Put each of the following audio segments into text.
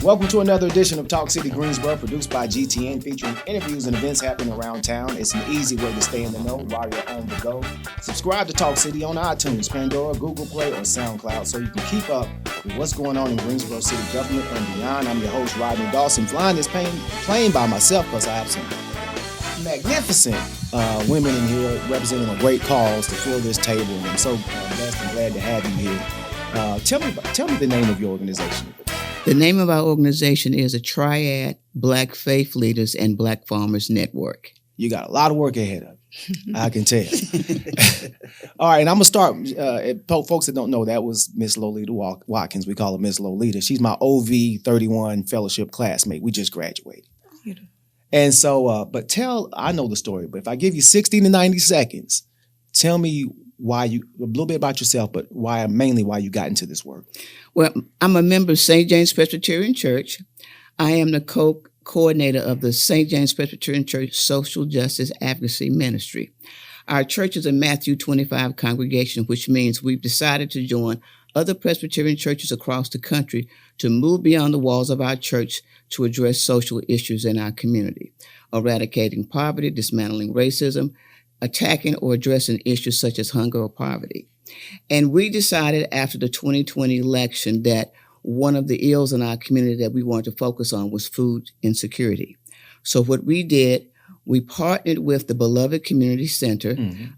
Welcome to another edition of Talk City Greensboro, produced by GTN, featuring interviews and events happening around town. It's an easy way to stay in the know while you're on the go. Subscribe to Talk City on iTunes, Pandora, Google Play, or SoundCloud so you can keep up with what's going on in Greensboro City government and beyond. I'm your host, Rodney Dawson, flying this plane by myself because I have some magnificent women in here representing a great cause to fill this table. And I'm so blessed and glad to have you here. Tell me the name of your organization. The name of our organization is the Triad Black Faith Leaders and Black Farmers Network. You got a lot of work ahead of you, I can tell. All right, and I'm going to start. Folks that don't know, that was Miss Lolita Watkins. We call her Miss Lolita. She's my OV 31 fellowship classmate. We just graduated. And so, I know the story, but if I give you 60 to 90 seconds, tell me a little bit about yourself, but mainly why you got into this work. Well, I'm a member of St. James Presbyterian Church. I am the co-coordinator of the St. James Presbyterian Church Social Justice Advocacy Ministry. Our church is a Matthew 25 congregation, which means we've decided to join other Presbyterian churches across the country to move beyond the walls of our church to address social issues in our community, eradicating poverty, dismantling racism, attacking or addressing issues such as hunger or poverty. And we decided after the 2020 election that one of the ills in our community that we wanted to focus on was food insecurity. So what we did, we partnered with the beloved Community Center,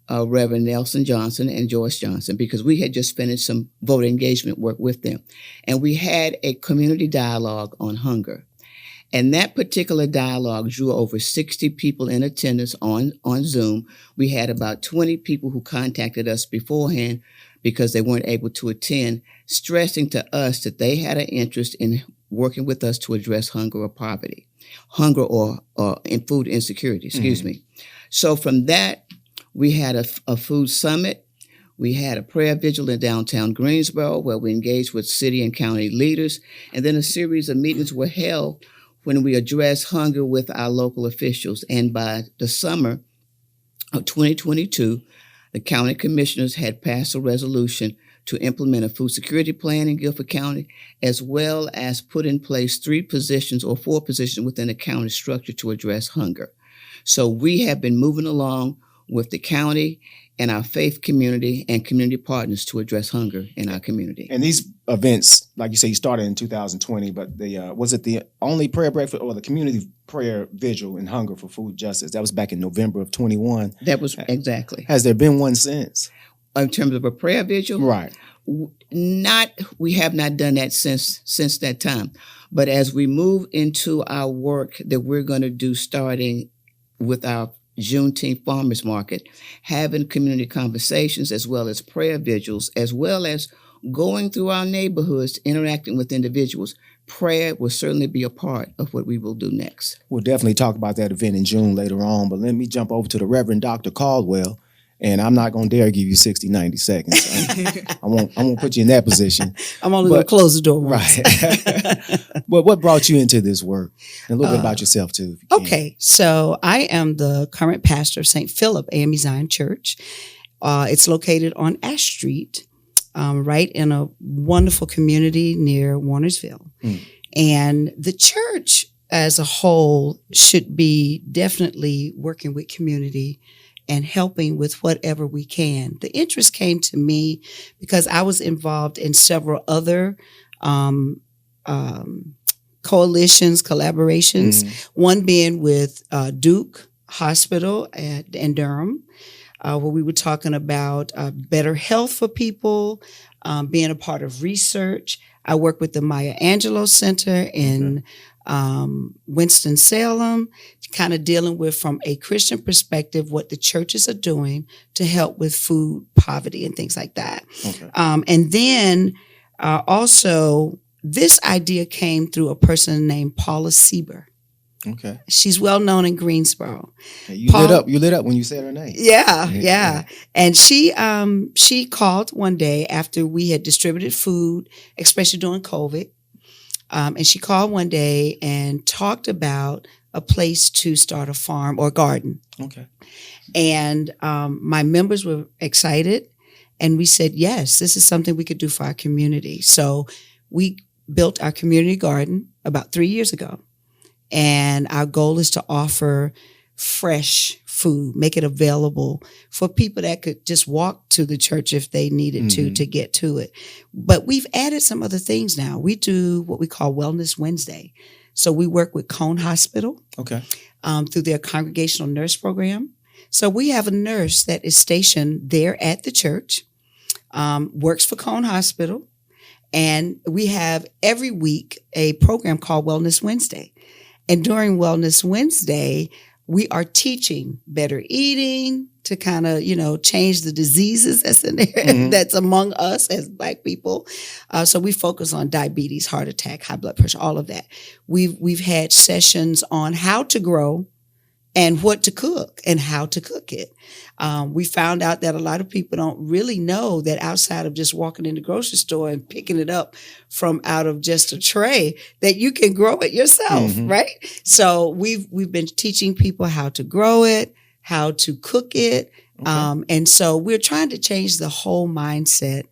Reverend Nelson Johnson and Joyce Johnson, because we had just finished some voter engagement work with them. And we had a community dialogue on hunger. And that particular dialogue drew over 60 people in attendance on Zoom. We had about 20 people who contacted us beforehand because they weren't able to attend, stressing to us that they had an interest in working with us to address hunger or in food insecurity, excuse me. So from that, we had a food summit. We had a prayer vigil in downtown Greensboro where we engaged with city and county leaders. And then a series of meetings were held when we addressed hunger with our local officials. And by the summer of 2022, the county commissioners had passed a resolution to implement a food security plan in Guilford County, as well as put in place 4 positions within the county structure to address hunger. So we have been moving along with the county and our faith community and community partners to address hunger in our community. And these events, like you say, you started in 2020, but was it the only prayer breakfast or the community prayer vigil in hunger for food justice? That was back in November of 21. That was exactly. Has there been one since? In terms of a prayer vigil? Right. We have not done that since that time. But as we move into our work that we're going to do starting with our Juneteenth Farmers Market, having community conversations as well as prayer vigils, as well as going through our neighborhoods, interacting with individuals, prayer will certainly be a part of what we will do next. We'll definitely talk about that event in June later on, but let me jump over to the Reverend Doctor Caldwell, and I'm not going to dare give you 60, 90 seconds. I won't put you in that position. I'm only going to close the door once. Right. But what brought you into this work? And a little bit about yourself, too. If you can. Okay. So I am the current pastor of St. Philip AME Zion Church. It's located on Ash Street, right in a wonderful community near Warnersville. And the church as a whole should be definitely working with community and helping with whatever we can. The interest came to me because I was involved in several other coalitions, collaborations, one being with Duke Hospital in Durham, where we were talking about better health for people, being a part of research. I work with the Maya Angelou Center in Winston-Salem, kind of dealing with, from a Christian perspective, what the churches are doing to help with food poverty and things like that. Okay. And then also, this idea came through a person named Paula Sieber. Okay. She's well known in Greensboro. Hey, you lit up when you said her name. Yeah. And she called one day after we had distributed food, especially during COVID. And she called one day and talked about a place to start a farm or garden. Okay. And my members were excited, and we said, yes, this is something we could do for our community. So we built our community garden about 3 years ago. And our goal is to offer fresh food, make it available for people that could just walk to the church if they needed to get to it. But we've added some other things now. We do what we call Wellness Wednesday. So we work with Cone Hospital through their congregational nurse program. So we have a nurse that is stationed there at the church, works for Cone Hospital. And we have every week a program called Wellness Wednesday. And during Wellness Wednesday, we are teaching better eating to kind of, change the diseases that's in there, that's among us as Black people. So we focus on diabetes, heart attack, high blood pressure, all of that. We've had sessions on how to grow and what to cook and how to cook it. We found out that a lot of people don't really know that outside of just walking in the grocery store and picking it up from out of just a tray, that you can grow it yourself, right? So we've been teaching people how to grow it, how to cook it. And so we're trying to change the whole mindset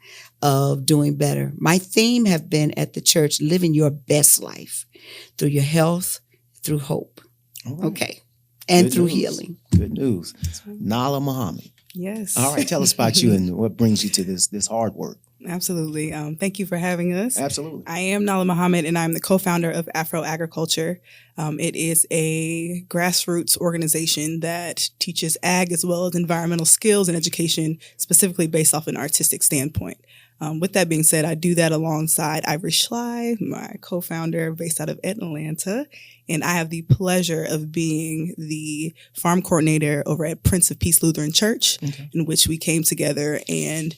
of doing better. My theme have been at the church, living your best life through your health, through hope. Right. Okay. And Good through news. healing. Good news. Nallah Muhammad. Yes. All right. Tell us about you and what brings you to this hard work. Absolutely. Thank you for having us. Absolutely. I am Nallah Muhammad, and I'm the co-founder of Afro Agriculture. It is a grassroots organization that teaches ag as well as environmental skills and education, specifically based off an artistic standpoint. With that being said, I do that alongside Ivory Schley, my co-founder based out of Atlanta, and I have the pleasure of being the farm coordinator over at Prince of Peace Lutheran Church, in which we came together and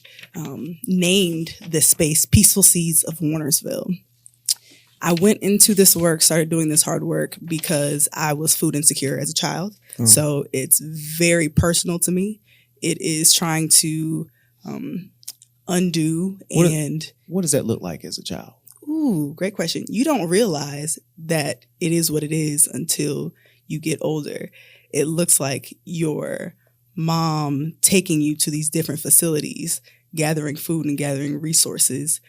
named this space Peaceful Seeds of Warnersville. I went into this work, started doing this hard work because I was food insecure as a child. So it's very personal to me. It is trying to undo and... What does that look like as a child? Ooh, great question. You don't realize that it is what it is until you get older. It looks like your mom taking you to these different facilities, gathering food and gathering resources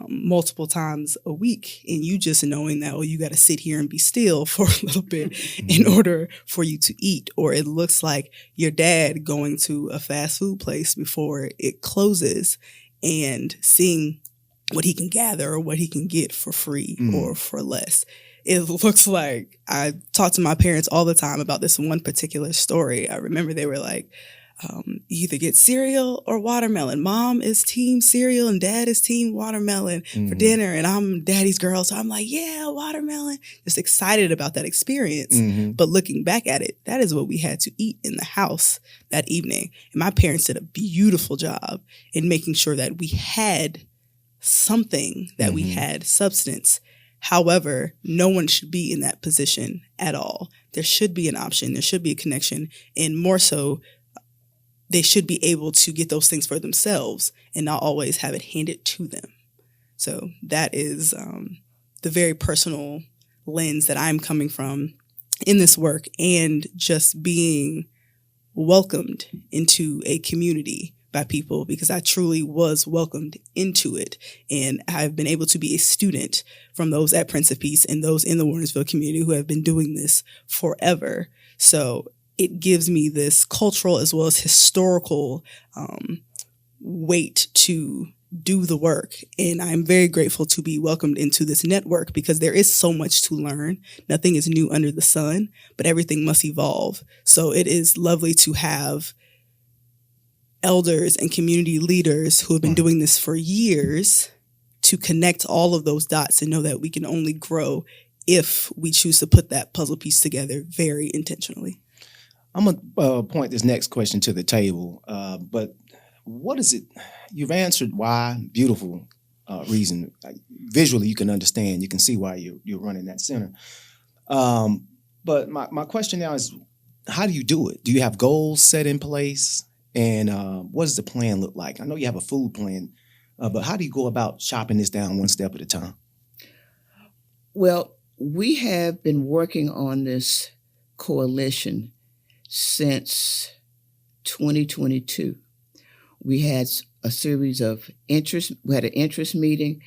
multiple times a week. And you just knowing that, you got to sit here and be still for a little bit in order for you to eat. Or it looks like your dad going to a fast food place before it closes and seeing what he can gather or what he can get for free or for less. It looks like I talk to my parents all the time about this one particular story. I remember they were like, you either get cereal or watermelon. Mom is team cereal and dad is team watermelon for dinner. And I'm daddy's girl. So I'm like, yeah, watermelon. Just excited about that experience. But looking back at it, that is what we had to eat in the house that evening. And my parents did a beautiful job in making sure that we had something, that we had substance. However, no one should be in that position at all. There should be an option. There should be a connection. And more so, they should be able to get those things for themselves and not always have it handed to them. So that is the very personal lens that I'm coming from in this work, and just being welcomed into a community by people, because I truly was welcomed into it. And I've been able to be a student from those at Prince of Peace and those in the Warnersville community who have been doing this forever. So it gives me this cultural as well as historical weight to do the work. And I'm very grateful to be welcomed into this network, because there is so much to learn. Nothing is new under the sun, but everything must evolve. So it is lovely to have elders and community leaders who have been doing this for years to connect all of those dots and know that we can only grow if we choose to put that puzzle piece together very intentionally. I'm going to point this next question to the table, but what is it? You've answered why, beautiful reason. Visually, you can understand, you can see why you're running that center. But my question now is, how do you do it? Do you have goals set in place? And what does the plan look like? I know you have a food plan, but how do you go about chopping this down one step at a time? Well, we have been working on this coalition since 2022. We had a series of interest. We had an interest meeting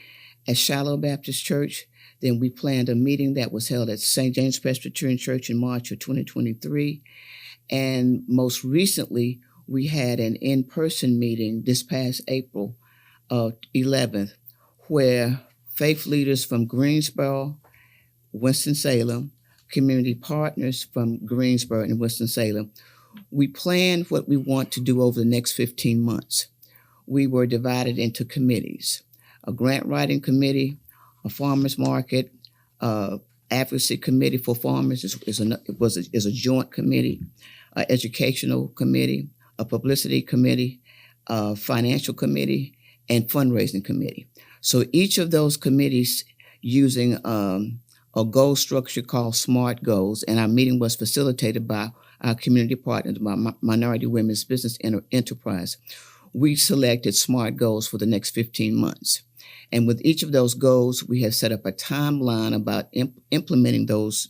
at Shiloh Baptist Church. Then we planned a meeting that was held at St. James Presbyterian Church in March of 2023. And most recently, we had an in-person meeting this past April 11th, where faith leaders from Greensboro, Winston-Salem, community partners from Greensboro and Winston-Salem, we planned what we want to do over the next 15 months. We were divided into committees: a grant writing committee, a farmers market, advocacy committee for farmers is a joint committee, an educational committee, a publicity committee, a financial committee, and fundraising committee. So each of those committees using a goal structure called SMART Goals, and our meeting was facilitated by our community partners, by Minority Women's Business Enterprise. We selected SMART Goals for the next 15 months. And with each of those goals, we have set up a timeline about implementing those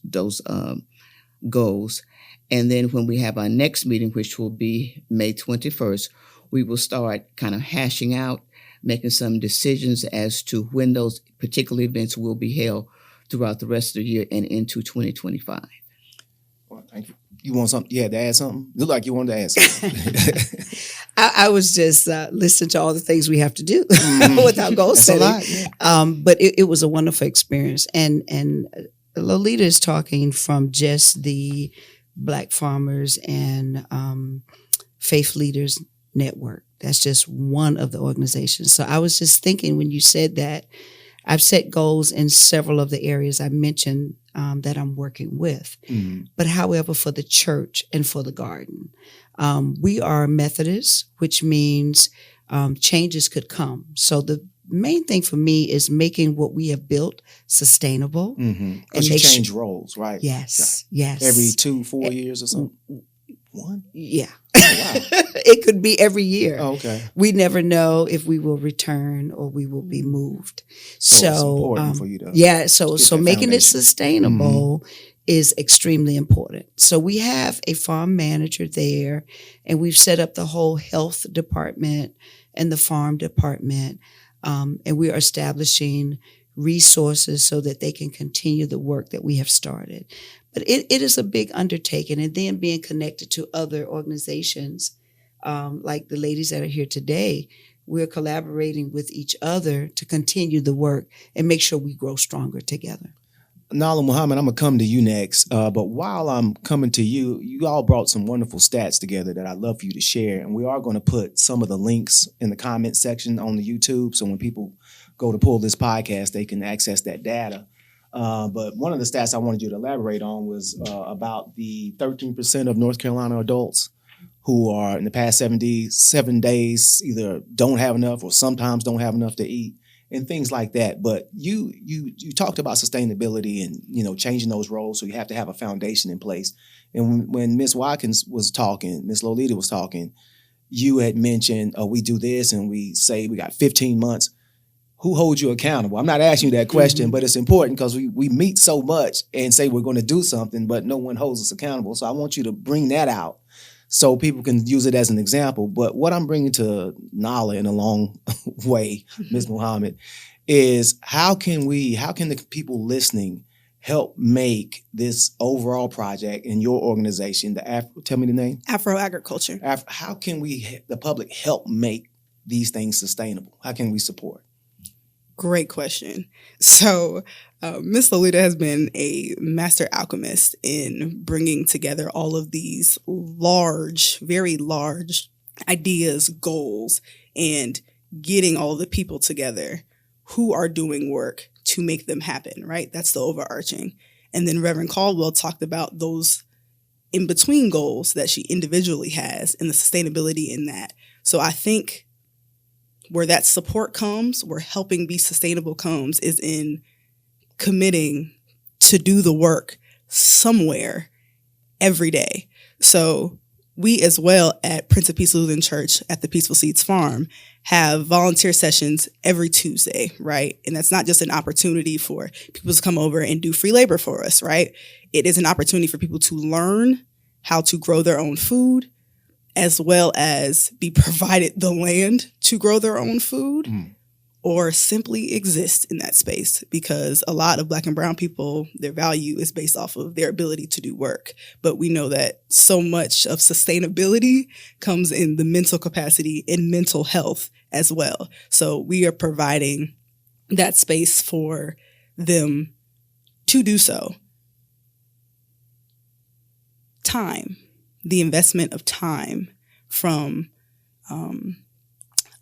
goals. And then when we have our next meeting, which will be May 21st, we will start kind of hashing out, making some decisions as to when those particular events will be held throughout the rest of the year and into 2025. Well, thank you. You want something? You had to add something? Look like you wanted to add something. I was just listening to all the things we have to do with our goal That's setting. a lot, yeah. But it was a wonderful experience. And Lolita is talking from just the Black Farmers and Faith Leaders Network. That's just one of the organizations. So I was just thinking when you said that, I've set goals in several of the areas I mentioned that I'm working with. Mm-hmm. But however, for the church and for the garden, we are Methodists, which means changes could come. So the main thing for me is making what we have built sustainable. Mm-hmm. Because you change roles, right? Yes, yeah. yes. Every 2-4 years or something? One? Yeah. Oh, wow. It could be every year. Oh, okay. We never know if we will return or we will be moved. So it's important for you to so making it sustainable is extremely important. So we have a farm manager there, and we've set up the whole health department and the farm department, and we are establishing resources so that they can continue the work that we have started. But it is a big undertaking, and then being connected to other organizations like the ladies that are here today. We're collaborating with each other to continue the work and make sure we grow stronger together. Nallah Muhammad, I'm going to come to you next. But while I'm coming to you, you all brought some wonderful stats together that I'd love for you to share. And we are going to put some of the links in the comment section on the YouTube. So when people go to pull this podcast, they can access that data. But one of the stats I wanted you to elaborate on was about the 13% of North Carolina adults who are in the past 7 days either don't have enough or sometimes don't have enough to eat and things like that. But you talked about sustainability and, changing those roles. So you have to have a foundation in place. And when Ms. Watkins was talking, Ms. Lolita was talking, you had mentioned, we do this and we say we got 15 months. Who holds you accountable? I'm not asking you that question, but it's important because we meet so much and say we're going to do something, but no one holds us accountable. So I want you to bring that out so people can use it as an example. But what I'm bringing to Nallah in a long way, Ms. Muhammad, is how can the people listening help make this overall project in your organization, tell me the name? Afro Agriculture. How can the public help make these things sustainable? How can we support? Great question. So Miss Lolita has been a master alchemist in bringing together all of these large, very large ideas, goals, and getting all the people together who are doing work to make them happen, right? That's the overarching. And then Reverend Caldwell talked about those in-between goals that she individually has and the sustainability in that. So I think where that support comes, where helping be sustainable comes, is in committing to do the work somewhere every day. So we as well at Prince of Peace Lutheran Church at the Peaceful Seeds Farm have volunteer sessions every Tuesday, right? And that's not just an opportunity for people to come over and do free labor for us, right? It is an opportunity for people to learn how to grow their own food, as well as be provided the land to grow their own food or simply exist in that space, because a lot of Black and brown people, their value is based off of their ability to do work. But we know that so much of sustainability comes in the mental capacity and mental health as well. So we are providing that space for them to do so. Time, the investment of time from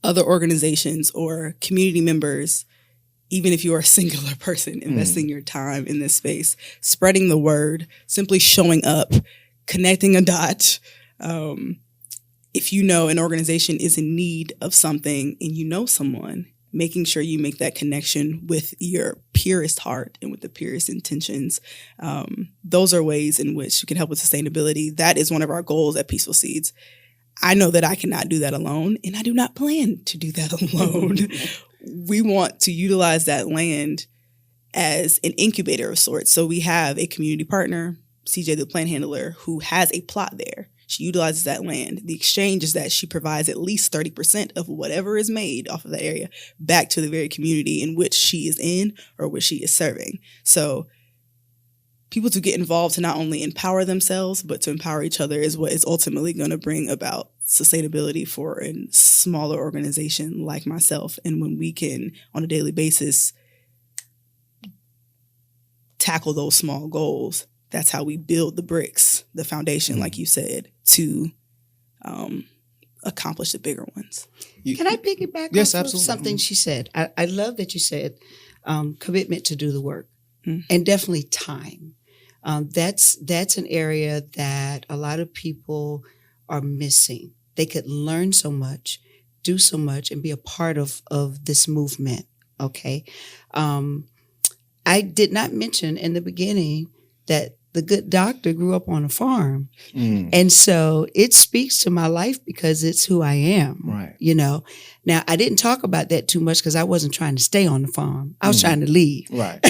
other organizations or community members, even if you are a singular person, investing your time in this space, spreading the word, simply showing up, connecting a dot. If you know an organization is in need of something and you know someone, making sure you make that connection with your purest heart and with the purest intentions. Those are ways in which you can help with sustainability. That is one of our goals at Peaceful Seeds. I know that I cannot do that alone, and I do not plan to do that alone. We want to utilize that land as an incubator of sorts. So we have a community partner, CJ the plant handler, who has a plot there. She utilizes that land. The exchange is that she provides at least 30% of whatever is made off of that area back to the very community in which she is in or which she is serving. So people to get involved to not only empower themselves, but to empower each other is what is ultimately going to bring about sustainability for a smaller organization like myself. And when we can, on a daily basis, tackle those small goals, that's how we build the bricks, the foundation, like you said, to accomplish the bigger ones. Can I piggyback Yes, off absolutely. of something she said? I love that you said commitment to do the work and definitely time. That's an area that a lot of people are missing. They could learn so much, do so much, and be a part of this movement, okay? I did not mention in the beginning that the good doctor grew up on a farm. And so it speaks to my life because it's who I am. Right. You know, now I didn't talk about that too much because I wasn't trying to stay on the farm. I was trying to leave. Right.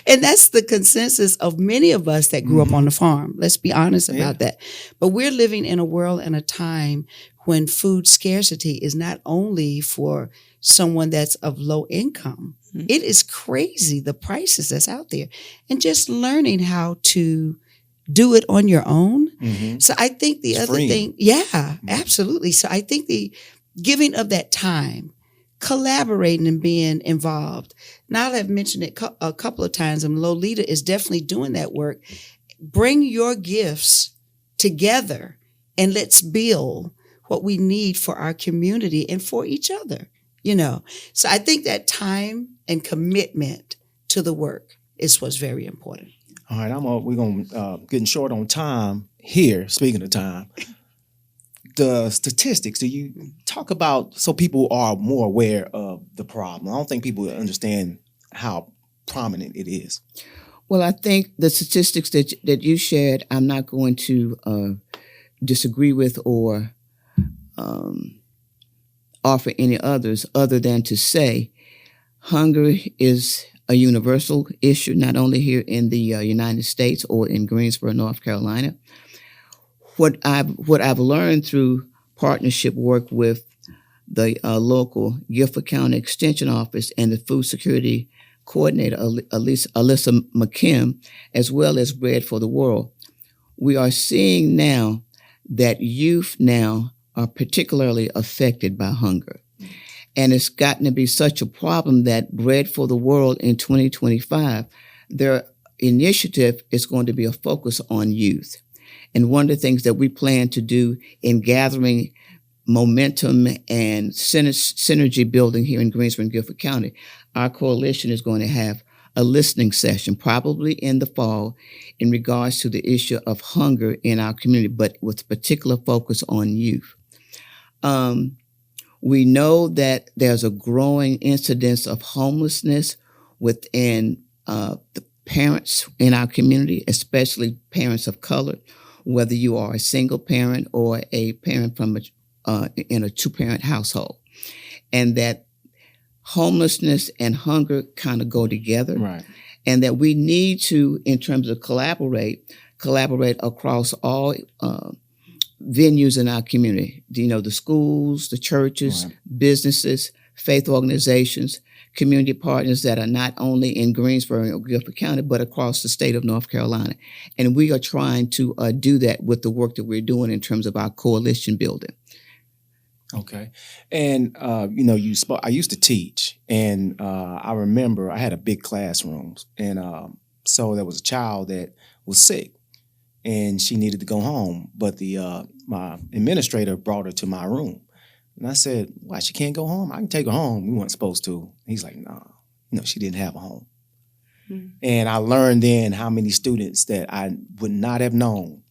And that's the consensus of many of us that grew up on the farm. Let's be honest about that. But we're living in a world and a time when food scarcity is not only for someone that's of low income. It is crazy, the prices that's out there. And just learning how to do it on your own. So I think the other thing, absolutely. So I think the giving of that time, collaborating and being involved. Now I've mentioned it a couple of times, and Lolita is definitely doing that work. Bring your gifts together and let's build what we need for our community and for each other, you know. So I think that time and commitment to the work is what's very important. All right, we're gonna getting short on time here. Speaking of time, the statistics. Do you talk about so people are more aware of the problem? I don't think people understand how prominent it is. Well, I think the statistics that you shared, I'm not going to disagree with or offer any others other than to say hunger is a universal issue, not only here in the United States or in Greensboro, North Carolina. What I've learned through partnership work with the local Guilford County Extension Office and the Food Security Coordinator, Alyssa McKim, as well as Bread for the World, we are seeing now that youth now are particularly affected by hunger. And it's gotten to be such a problem that Bread for the World in 2025, their initiative is going to be a focus on youth. And one of the things that we plan to do in gathering momentum and synergy building here in Greensboro and Guilford County, our coalition is going to have a listening session, probably in the fall, in regards to the issue of hunger in our community, but with particular focus on youth. We know that there's a growing incidence of homelessness within the parents in our community, especially parents of color, whether you are a single parent or a parent from in a two-parent household, and that homelessness and hunger kind of go together, Right. and that we need to, in terms of collaborate across all venues in our community, you know, the schools, the churches, Right. businesses, faith organizations, community partners that are not only in Greensboro or Guilford County, but across the state of North Carolina. And we are trying to do that with the work that we're doing in terms of our coalition building. Okay. And, I used to teach, and I remember I had a big classroom, and so there was a child that was sick, and she needed to go home, but my administrator brought her to my room. And I said, why, she can't go home? I can take her home. We weren't supposed to. He's like, nah, she didn't have a home. Mm-hmm. And I learned then how many students that I would not have known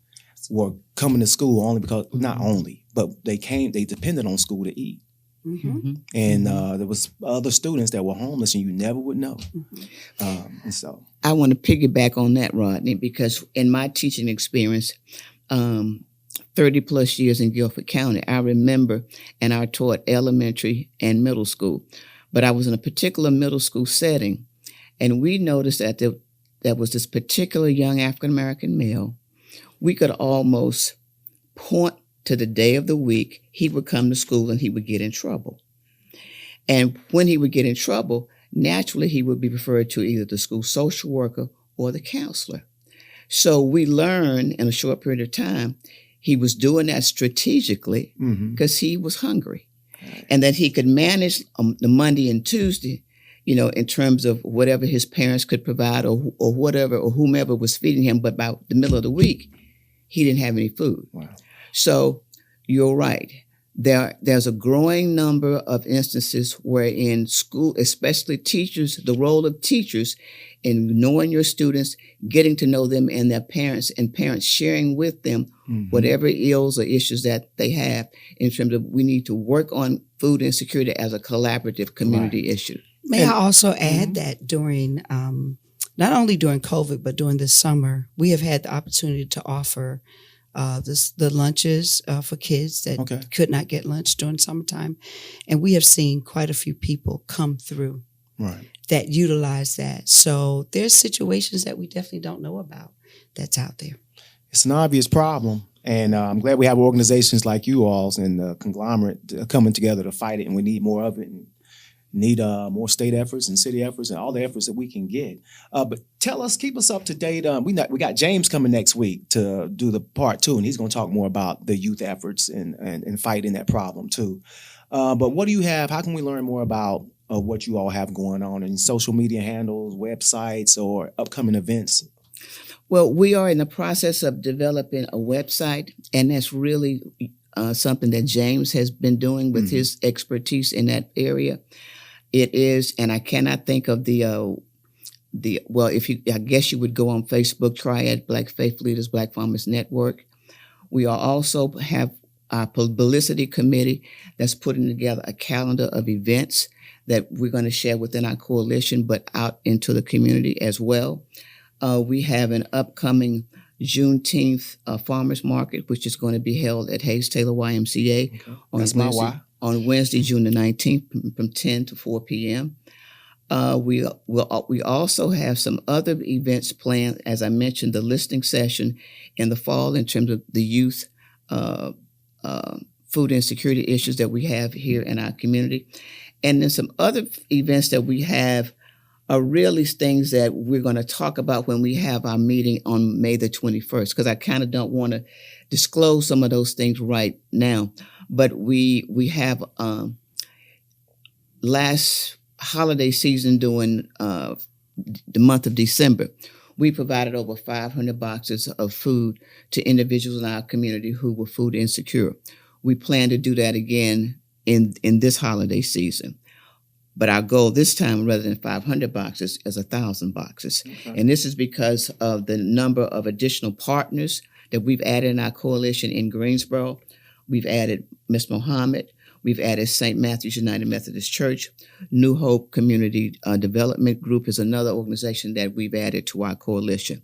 were coming to school only because, not only, but they depended on school to eat. Mm-hmm. And there was other students that were homeless and you never would know. Mm-hmm. And so I want to piggyback on that, Rodney, because in my teaching experience, 30 plus years in Guilford County, I remember, and I taught elementary and middle school, but I was in a particular middle school setting, and we noticed that there was this particular young African-American male. We could almost point to the day of the week he would come to school and he would get in trouble. And when he would get in trouble, naturally he would be referred to either the school social worker or the counselor. So we learned in a short period of time he was doing that strategically because he was hungry. And that he could manage the Monday and Tuesday, in terms of whatever his parents could provide or whatever, or whomever was feeding him. But by the middle of the week, he didn't have any food. Wow. So you're right. There's a growing number of instances where in school, especially teachers, the role of teachers in knowing your students, getting to know them and their parents, and parents sharing with them whatever ills or issues that they have in terms of we need to work on food insecurity as a collaborative community issue. May I also add that during, not only during COVID, but during this summer, we have had the opportunity to offer the lunches for kids that could not get lunch during summertime. And we have seen quite a few people come through that utilize that. So there's situations that we definitely don't know about that's out there. It's an obvious problem. And I'm glad we have organizations like you all and the conglomerate coming together to fight it. And we need more of it. And need more state efforts and city efforts and all the efforts that we can get. But keep us up to date. We got James coming next week to do the part 2, and he's going to talk more about the youth efforts and fighting that problem too. But what do you have? How can we learn more about what you all have going on in social media handles, websites, or upcoming events? Well, we are in the process of developing a website, and that's really something that James has been doing with his expertise in that area. It is, and I cannot think of I guess you would go on Facebook, Triad Black Faith Leaders Black Farmers Network. We also have our publicity committee that's putting together a calendar of events that we're going to share within our coalition, but out into the community as well. We have an upcoming Juneteenth Farmers Market, which is going to be held at Hayes Taylor YMCA on Wednesday, June the 19th, from 10 to 4 p.m. We also have some other events planned. As I mentioned, the listening session in the fall in terms of the youth food insecurity issues that we have here in our community. And then some other events that we have are really things that we're going to talk about when we have our meeting on May the 21st, because I kind of don't want to disclose some of those things right now. But we have last holiday season during the month of December, we provided over 500 boxes of food to individuals in our community who were food insecure. We plan to do that again in this holiday season. But our goal this time, rather than 500 boxes, is 1,000 boxes. Okay. And this is because of the number of additional partners that we've added in our coalition in Greensboro. We've added Ms. Muhammad. We've added St. Matthew's United Methodist Church. New Hope Community Development Group is another organization that we've added to our coalition.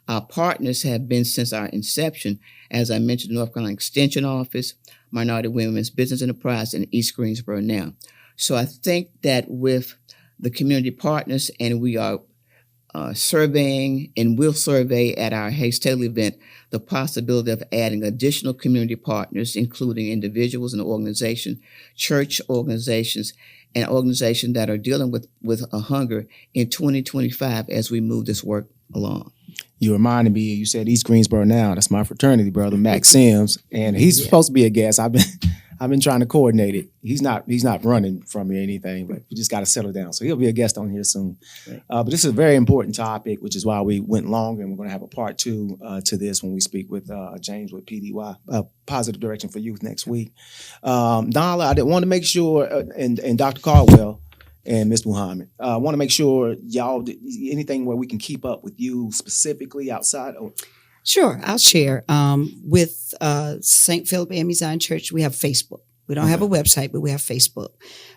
Our partners have been since our inception, as I mentioned, North Carolina Extension Office, Minority Women's Business Enterprise, and East Greensboro now. So I think that with the community partners, and we are surveying and will survey at our Hayes Taylor event the possibility of adding additional community partners, including individuals and organizations, church organizations, and organizations that are dealing with a hunger in 2025 as we move this work along. You reminded me, you said East Greensboro Now. That's my fraternity brother, Max Sims, and he's supposed to be a guest. I've been trying to coordinate it. He's not running from me or anything, but we just got to settle down. So he'll be a guest on here soon. Right. But this is a very important topic, which is why we went longer, and we're going to have a part 2 to this when we speak with James with PDY, Positive Direction for Youth, next week. Nallah, I want to make sure, and Dr. Caldwell and Ms. Muhammad, I want to make sure y'all, anything where we can keep up with you specifically outside of... Sure, I'll share. With St. Philip AME Zion Church, we have Facebook. We don't have a website, but we have Facebook.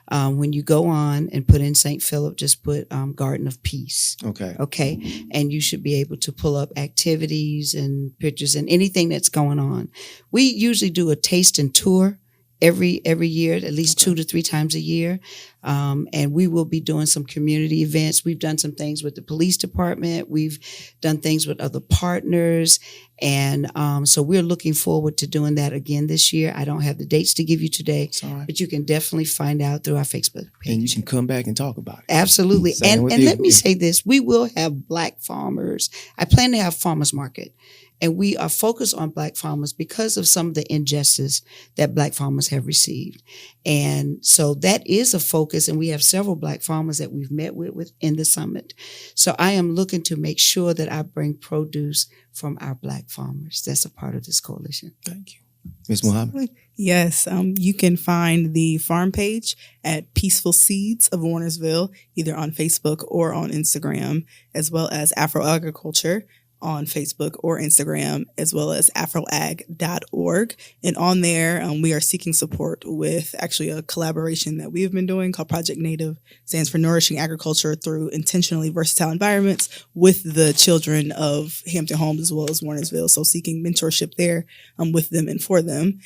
When you go on and put in St. Philip, just put Garden of Peace. Okay. And you should be able to pull up activities and pictures and anything that's going on. We usually do a taste and tour every year, at least 2 to 3 times a year. And we will be doing some community events. We've done some things with the police department. We've done things with other partners. And so we're looking forward to doing that again this year. I don't have the dates to give you today, but you can definitely find out through our Facebook page. And you can come back and talk about it. Absolutely. And let me say this. We will have Black farmers. I plan to have farmers market. And we are focused on Black farmers because of some of the injustice that Black farmers have received. And so that is a focus. And we have several Black farmers that we've met with in the summit. So I am looking to make sure that I bring produce from our Black farmers. That's a part of this coalition. Thank you. Ms. Muhammad? Yes, you can find the farm page at Peaceful Seeds of Warnersville, either on Facebook or on Instagram, as well as Afro Agriculture on Facebook or Instagram, as well as afroag.org. And on there, we are seeking support with actually a collaboration that we have been doing called Project Native. Stands for Nourishing Agriculture Through Intentionally Versatile Environments, with the children of Hampton Homes as well as Warnersville. So seeking mentorship there with them and for them,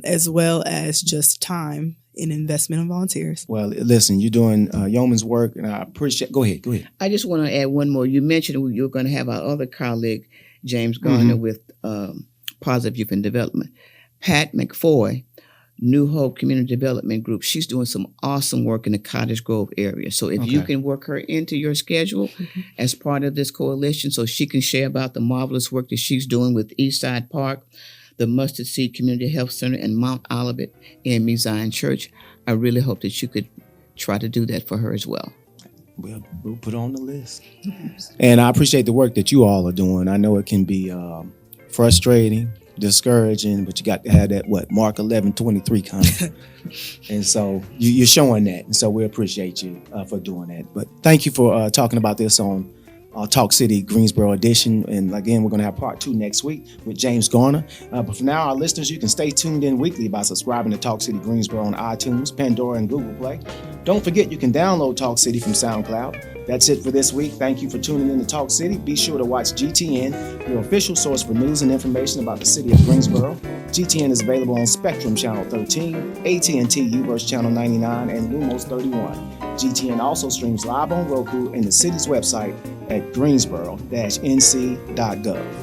as well as just time in investment of volunteers. Well, listen, you're doing yeoman's work, and I appreciate. Go ahead. I just want to add one more. You mentioned you're going to have our other colleague, James Garner, with Positive Youth and Development. Pat McFoy, New Hope Community Development Group. She's doing some awesome work in the Cottage Grove area. So if you can work her into your schedule as part of this coalition, so she can share about the marvelous work that she's doing with Eastside Park, the Mustard Seed Community Health Center, and Mount Olivet AME Zion Church. I really hope that you could try to do that for her as well. We'll put on the list. And I appreciate the work that you all are doing. I know it can be frustrating, discouraging, but you got to have that, Mark 11:23 coming. And so you're showing that. And so we appreciate you for doing that. But thank you for talking about this on Talk City Greensboro edition. And again, we're going to have part 2 next week with James Garner. But for now, our listeners, you can stay tuned in weekly by subscribing to Talk City Greensboro on iTunes, Pandora, and Google Play. Don't forget, you can download Talk City from SoundCloud. That's it for this week. Thank you for tuning in to Talk City. Be sure to watch GTN, your official source for news and information about the city of Greensboro. GTN is available on Spectrum Channel 13, AT&T UVerse Channel 99, and Lumos 31. GTN also streams live on Roku and the city's website at greensboro-nc.gov.